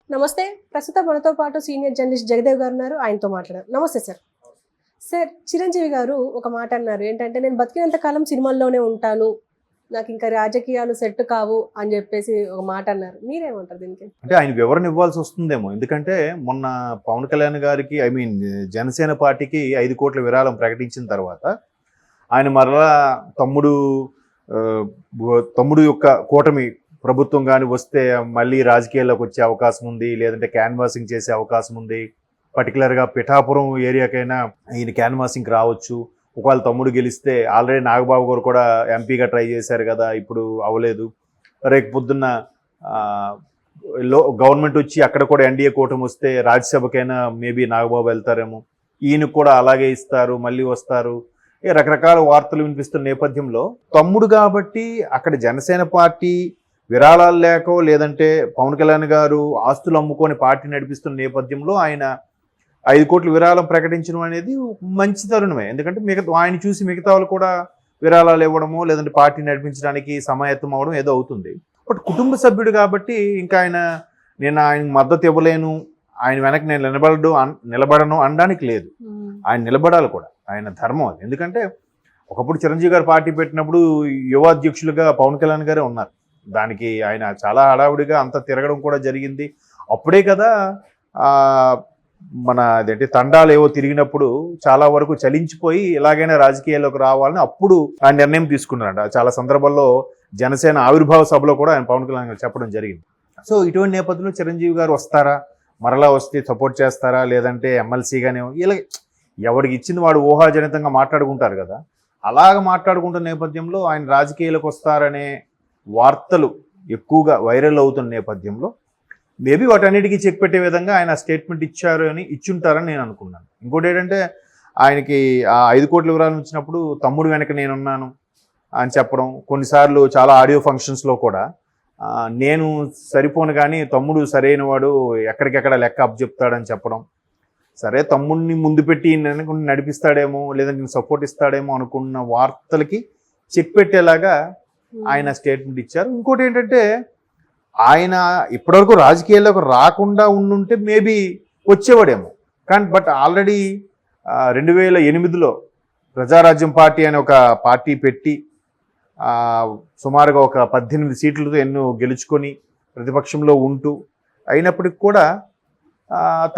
నమస్తే. ప్రస్తుతం మనతో పాటు సీనియర్ జర్నలిస్ట్ జగదేవ్ గారు ఉన్నారు. ఆయనతో మాట్లాడారు. నమస్తే సార్. సార్, చిరంజీవి గారు ఒక మాట అన్నారు. ఏంటంటే, నేను బతికినంత కాలం సినిమాల్లోనే ఉంటాను, నాకు ఇంకా రాజకీయాలు సెట్ కావు అని చెప్పేసి ఒక మాట అన్నారు. మీరేమంటారు దీనికి? అంటే ఆయన వివరణ ఇవ్వాల్సి వస్తుందేమో. ఎందుకంటే మొన్న పవన్ కళ్యాణ్ గారికి జనసేన పార్టీకి 5 కోట్ల విరాళం ప్రకటించిన తర్వాత ఆయన మరలా తమ్ముడు యొక్క కూటమి ప్రభుత్వం కానీ వస్తే మళ్ళీ రాజకీయాల్లోకి వచ్చే అవకాశం ఉంది, లేదంటే క్యాన్వాసింగ్ చేసే అవకాశం ఉంది. పర్టికులర్గా పిఠాపురం ఏరియాకైనా ఈయన క్యాన్వాసింగ్కి రావచ్చు. ఒకవేళ తమ్ముడు గెలిస్తే, ఆల్రెడీ నాగబాబు గారు కూడా ఎంపీగా ట్రై చేశారు కదా, ఇప్పుడు అవ్వలేదు. రేపు పొద్దున్న గవర్నమెంట్ వచ్చి అక్కడ కూడా ఎన్డీఏ కూటమి వస్తే రాజ్యసభకైనా మేబీ నాగబాబు వెళ్తారేమో, ఈయనకు కూడా అలాగే ఇస్తారు, మళ్ళీ వస్తారు. రకరకాల వార్తలు వినిపిస్తున్న నేపథ్యంలో తమ్ముడు కాబట్టి అక్కడ జనసేన పార్టీ విరాళాలు లేకో, లేదంటే పవన్ కళ్యాణ్ గారు ఆస్తులు అమ్ముకొని పార్టీ నడిపిస్తున్న నేపథ్యంలో ఆయన 5 కోట్ల విరాళం ప్రకటించడం అనేది మంచి తరుణమే. ఎందుకంటే ఆయన చూసి మిగతా వాళ్ళు కూడా విరాళాలు ఇవ్వడమో, లేదంటే పార్టీ నడిపించడానికి సమాయత్తం అవడం ఏదో అవుతుంది. బట్ కుటుంబ సభ్యుడు కాబట్టి ఇంకా నేను ఆయన మద్దతు ఇవ్వలేను, ఆయన వెనక నేను నిలబడను అనడానికి లేదు. ఆయన నిలబడాలి కూడా, ఆయన ధర్మం అది. ఎందుకంటే ఒకప్పుడు చిరంజీవి గారు పార్టీ పెట్టినప్పుడు యువ అధ్యక్షులుగా పవన్ కళ్యాణ్ గారే ఉన్నారు. దానికి ఆయన చాలా హడావుడిగా అంత తిరగడం కూడా జరిగింది. అప్పుడే కదా తండాలు ఏవో తిరిగినప్పుడు చాలా వరకు చలించిపోయి ఇలాగైనా రాజకీయాల్లోకి రావాలని అప్పుడు ఆయన నిర్ణయం తీసుకున్నారంట. చాలా సందర్భాల్లో జనసేన ఆవిర్భావ సభలో కూడా ఆయన పవన్ కళ్యాణ్ గారు చెప్పడం జరిగింది. సో ఇటువంటి నేపథ్యంలో చిరంజీవి గారు వస్తారా, మరలా వస్తే సపోర్ట్ చేస్తారా, లేదంటే ఎమ్మెల్సీగానే ఇలా ఎవరికి ఇచ్చింది వాడు ఊహాజనితంగా మాట్లాడుకుంటారు కదా. అలాగ మాట్లాడుకుంటున్న నేపథ్యంలో ఆయన రాజకీయాలకు వస్తారనే వార్తలు ఎక్కువగా వైరల్ అవుతున్న నేపథ్యంలో మేబీ వాటన్నిటికీ చెక్ పెట్టే విధంగా ఆయన స్టేట్మెంట్ ఇచ్చుంటారని నేను అనుకున్నాను. ఇంకోటి ఏంటంటే, ఆయనకి ఆ 5 కోట్ల వివరాలు ఇచ్చినప్పుడు తమ్ముడు వెనక నేనున్నాను అని చెప్పడం, కొన్నిసార్లు చాలా ఆడియో ఫంక్షన్స్లో కూడా నేను సరిపోను కానీ తమ్ముడు సరైన వాడు, ఎక్కడికెక్కడ లెక్క అప్ చెప్తాడని చెప్పడం. సరే, తమ్ముడిని ముందు పెట్టి నడిపిస్తాడేమో, లేదంటే సపోర్ట్ ఇస్తాడేమో అనుకున్న వార్తలకి చెక్ పెట్టేలాగా ఆయన స్టేట్మెంట్ ఇచ్చారు. ఇంకోటి ఏంటంటే, ఆయన ఇప్పటివరకు రాజకీయాల్లోకి రాకుండా ఉండుంటే మేబీ వచ్చేవాడేమో. బట్ ఆల్రెడీ 2008లో ప్రజారాజ్యం పార్టీ అనే ఒక పార్టీ పెట్టి సుమారుగా ఒక 18 సీట్లతో ఎన్నో గెలుచుకొని ప్రతిపక్షంలో ఉంటూ అయినప్పటికి కూడా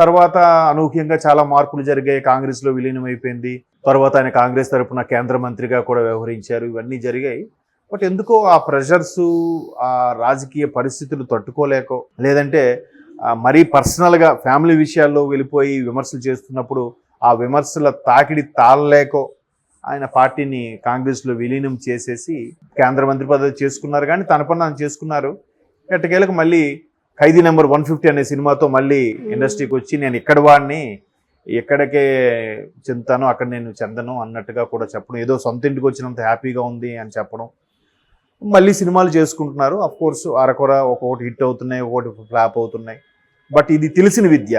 తర్వాత అనూహ్యంగా చాలా మార్పులు జరిగాయి. కాంగ్రెస్లో విలీనమైపోయింది. తర్వాత ఆయన కాంగ్రెస్ తరఫున కేంద్ర మంత్రిగా కూడా వ్యవహరించారు. ఇవన్నీ జరిగాయి. బట్ ఎందుకో ఆ ప్రెషర్సు, ఆ రాజకీయ పరిస్థితులు తట్టుకోలేకో, లేదంటే మరీ పర్సనల్గా ఫ్యామిలీ విషయాల్లో వెళ్ళిపోయి విమర్శలు చేస్తున్నప్పుడు ఆ విమర్శల తాకిడి తాళలేకో ఆయన పార్టీని కాంగ్రెస్లో విలీనం చేసేసి కేంద్ర మంత్రి పదవి చేసుకున్నారు. కానీ తన పని ఆయన చేసుకున్నారు. ఎట్టకేలకు మళ్ళీ ఖైదీ నెంబర్ 150 అనే సినిమాతో మళ్ళీ ఇండస్ట్రీకి వచ్చి నేను ఇక్కడ వాడిని, ఎక్కడికే చెందుతాను అక్కడ నేను చెందను అన్నట్టుగా కూడా చెప్పడం, ఏదో సొంత ఇంటికి వచ్చినంత హ్యాపీగా ఉంది అని చెప్పడం. మళ్ళీ సినిమాలు చేసుకుంటున్నారు. అఫ్కోర్స్ అరకొర ఒక్కొక్కటి హిట్ అవుతున్నాయి, ఒక్కొక్కటి ఫ్లాప్ అవుతున్నాయి. బట్ ఇది తెలిసిన విద్య,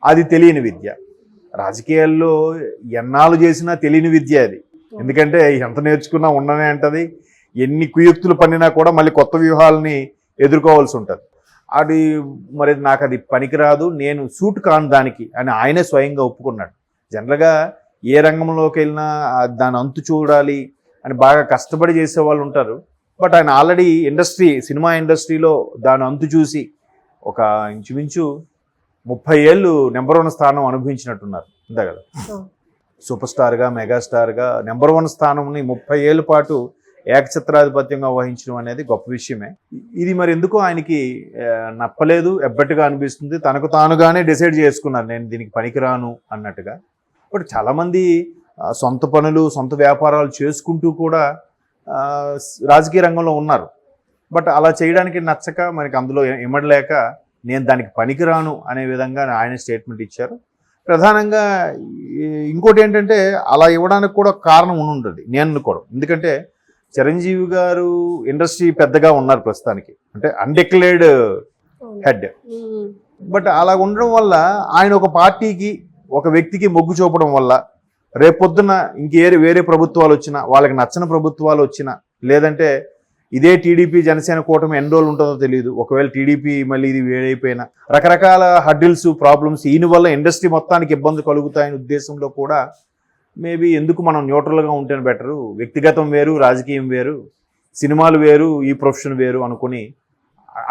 అది తెలియని విద్య. రాజకీయాల్లో ఎన్నాళ్ళు చేసినా తెలియని విద్య అది. ఎందుకంటే ఎంత నేర్చుకున్నా ఉండనే అంటది. ఎన్ని కుయుక్తులు పన్నినా కూడా మళ్ళీ కొత్త వ్యూహాలని ఎదుర్కోవాల్సి ఉంటుంది. మరి నాకు అది పనికిరాదు, నేను సూట్ కాను దానికి అని ఆయనే స్వయంగా ఒప్పుకున్నాడు. జనరల్గా ఏ రంగంలోకి వెళ్ళినా దాని అంతు చూడాలి అని బాగా కష్టపడి చేసే వాళ్ళు ఉంటారు. బట్ ఆయన ఆల్రెడీ సినిమా ఇండస్ట్రీలో దాని అంతు చూసి ఒక ఇంచుమించు 30 ఏళ్ళు నెంబర్ 1 స్థానం అనుభవించినట్టున్నారు. అంతే కదా, సూపర్ స్టార్గా, మెగాస్టార్గా నెంబర్ 1 స్థానంని 30 ఏళ్ళ పాటు ఏకఛత్రాధిపత్యంగా వహించడం అనేది గొప్ప విషయమే. ఇది మరి ఎందుకో ఆయనకి నప్పలేదు, ఎబ్బట్టుగా అనిపిస్తుంది. తనకు తానుగానే డిసైడ్ చేసుకున్నారు, నేను దీనికి పనికిరాను అన్నట్టుగా. బట్ చాలామంది సొంత పనులు, సొంత వ్యాపారాలు చేసుకుంటూ కూడా రాజకీయ రంగంలో ఉన్నారు. బట్ అలా చేయడానికి నచ్చక, మనకి అందులో ఇమడలేక నేను దానికి పనికిరాను అనే విధంగా ఆయన స్టేట్మెంట్ ఇచ్చారు. ప్రధానంగా ఇంకోటి ఏంటంటే, అలా ఇవ్వడానికి కూడా కారణం ఉంటుంది నేను అనుకోవడం. ఎందుకంటే చిరంజీవి గారు ఇండస్ట్రీ పెద్దగా ఉన్నారు ప్రస్తుతానికి, అంటే అన్డిక్లేర్డ్ హెడ్. బట్ అలా ఉండడం వల్ల ఆయన ఒక పార్టీకి, ఒక వ్యక్తికి మొగ్గు చూపడం వల్ల రేపొద్దున వేరే ప్రభుత్వాలు వచ్చినా, వాళ్ళకి నచ్చని ప్రభుత్వాలు వచ్చినా, లేదంటే ఇదే టీడీపీ జనసేన కూటమి ఎన్ని రోజులు ఉంటుందో తెలియదు. ఒకవేళ టీడీపీ మళ్ళీ ఇది వేడైపోయినా రకరకాల హడ్డిల్స్ ప్రాబ్లమ్స్ ఈయన వల్ల ఇండస్ట్రీ మొత్తానికి ఇబ్బంది కలుగుతాయనే ఉద్దేశంలో కూడా మేబీ ఎందుకు మనం న్యూట్రల్గా ఉంటేనే బెటరు, వ్యక్తిగతం వేరు రాజకీయం వేరు, సినిమాలు వేరు ఈ ప్రొఫెషన్ వేరు అనుకుని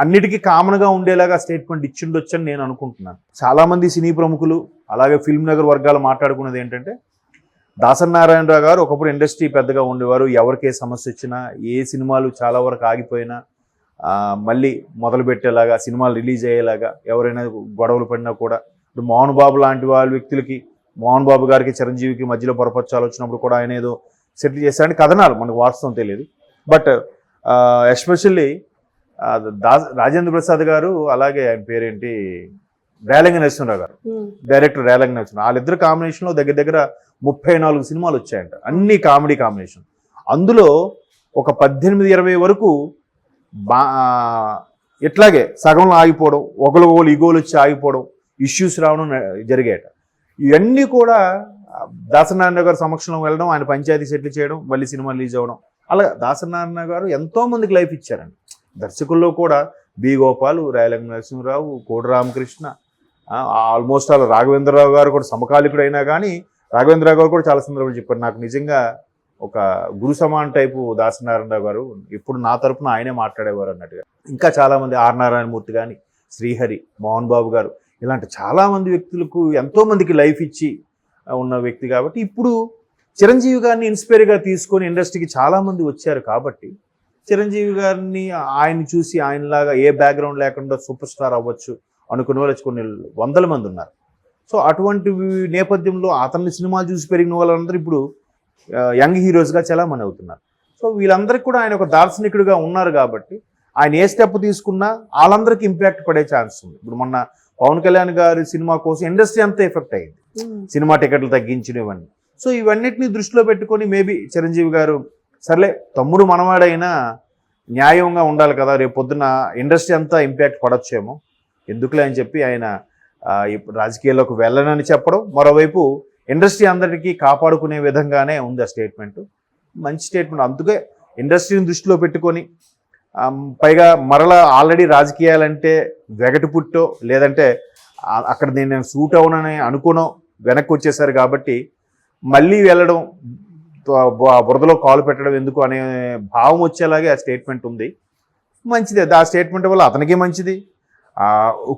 అన్నిటికీ కామన్గా ఉండేలాగా స్టేట్మెంట్ ఇచ్చిండొచ్చని నేను అనుకుంటున్నాను. చాలామంది సినీ ప్రముఖులు అలాగే ఫిల్మ్ నగర్ వర్గాలు మాట్లాడుకున్నది ఏంటంటే దాసరి నారాయణరావు గారు ఒకప్పుడు ఇండస్ట్రీ పెద్దగా ఉండేవారు, ఎవరికి ఏ సమస్య వచ్చినా ఏ సినిమాలు చాలా వరకు ఆగిపోయినా మళ్ళీ మొదలుపెట్టేలాగా సినిమాలు రిలీజ్ అయ్యేలాగా ఎవరైనా గొడవలు పడినా కూడా ఇప్పుడు మోహన్ బాబు లాంటి వాళ్ళ వ్యక్తులకి మోహన్ బాబు గారికి చిరంజీవికి మధ్యలో పొరపచ్చాలు వచ్చినప్పుడు కూడా ఆయన ఏదో సెటిల్ చేశారని కథనాలు, మనకు వాస్తవం తెలియదు. బట్ ఎస్పెషల్లీ రాజేంద్ర ప్రసాద్ గారు అలాగే ఆయన పేరేంటి రేలంగి నరసింహరావు గారు, డైరెక్టర్ రేలంగి నరసింహరావు, వాళ్ళిద్దరు కాంబినేషన్లో దగ్గర దగ్గర 34 సినిమాలు వచ్చాయంట, అన్ని కామెడీ కాంబినేషన్. అందులో ఒక 18-20 వరకు ఇట్లాగే సగంలో ఆగిపోవడం, ఒకళ్ళు ఈగోలు వచ్చి ఆగిపోవడం, ఇష్యూస్ రావడం జరిగాయట. ఇవన్నీ కూడా దాసరి నారాయణ గారు సమక్షంలో వెళ్ళడం, ఆయన పంచాయతీ సెటిల్ చేయడం, మళ్ళీ సినిమా రిలీజ్ అవ్వడం. అలా దాసరి నారాయణ గారు ఎంతో మందికి లైఫ్ ఇచ్చారండి. దర్శకుల్లో కూడా బి గోపాలు, రేలంగి నరసింహరావు, కోడి రామకృష్ణ, ఆల్మోస్ట్ అలా రాఘవేంద్రరావు గారు కూడా సమకాలికుడు అయినా కానీ రాఘవేంద్రరావు గారు కూడా చాలా సందర్భాలు చెప్పారు, నాకు నిజంగా ఒక గురు సమాన్ టైపు దాసరి నారాయణరావు గారు, ఇప్పుడు నా తరపున ఆయనే మాట్లాడేవారు అన్నట్టుగా. ఇంకా చాలామంది ఆర్ నారాయణమూర్తి కానీ, శ్రీహరి, మోహన్ బాబు గారు, ఇలాంటి చాలామంది వ్యక్తులకు ఎంతోమందికి లైఫ్ ఇచ్చి ఉన్న వ్యక్తి కాబట్టి ఇప్పుడు చిరంజీవి గారిని ఇన్స్పైర్గా తీసుకొని ఇండస్ట్రీకి చాలామంది వచ్చారు కాబట్టి చిరంజీవి గారిని ఆయన చూసి ఆయనలాగా ఏ బ్యాక్గ్రౌండ్ లేకుండా సూపర్ స్టార్ అవ్వచ్చు అనుకునే వాళ్ళు కొన్ని వందల మంది ఉన్నారు. సో అటువంటి నేపథ్యంలో అతన్ని సినిమాలు చూసి పెరిగిన వాళ్ళందరూ ఇప్పుడు యంగ్ హీరోస్గా చాలామంది అవుతున్నారు. సో వీళ్ళందరికీ కూడా ఆయన ఒక దార్శనికుడిగా ఉన్నారు కాబట్టి ఆయన ఏ స్టెప్ తీసుకున్నా వాళ్ళందరికీ ఇంపాక్ట్ పడే ఛాన్స్ ఉంది. ఇప్పుడు మొన్న పవన్ కళ్యాణ్ గారి సినిమా కోసం ఇండస్ట్రీ అంతా ఎఫెక్ట్ అయ్యింది, సినిమా టికెట్లు తగ్గించడం ఇవన్నీ. సో ఇవన్నిటిని దృష్టిలో పెట్టుకొని మేబీ చిరంజీవి గారు సర్లే తమ్ముడు మనవాడైనా న్యాయంగా ఉండాలి కదా, రేపు పొద్దున ఇండస్ట్రీ అంతా ఇంపాక్ట్ పడొచ్చేమో ఎందుకులే అని చెప్పి ఆయన ఇప్పుడు రాజకీయాల్లోకి వెళ్ళనని చెప్పడం, మరోవైపు ఇండస్ట్రీ అందరికీ కాపాడుకునే విధంగానే ఉంది ఆ స్టేట్మెంట్. మంచి స్టేట్మెంట్. అందుకే ఇండస్ట్రీని దృష్టిలో పెట్టుకొని పైగా మరలా ఆల్రెడీ రాజకీయాలంటే వెగటు పుట్టో లేదంటే అక్కడ నేను సూట్ అవునని అనుకునో వెనక్కి వచ్చేసారు కాబట్టి మళ్ళీ వెళ్ళడం, బురదలో కాలు పెట్టడం ఎందుకు అనే భావం వచ్చేలాగే ఆ స్టేట్మెంట్ ఉంది. మంచిదే, ఆ స్టేట్మెంట్ వల్ల అతనికి మంచిది,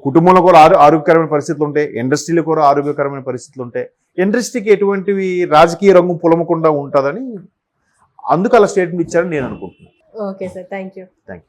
కుటుంబంలో కూడా ఆరోగ్యకరమైన పరిస్థితులు ఉంటాయి, ఇండస్ట్రీలో కూడా ఆరోగ్యకరమైన పరిస్థితులు ఉంటాయి, ఇండస్ట్రీకి ఎటువంటివి రాజకీయ రంగు పులమకుండా ఉంటుందని అందుకు అలా స్టేట్మెంట్ ఇచ్చారని నేను అనుకుంటున్నాను. Okay sir, thank you.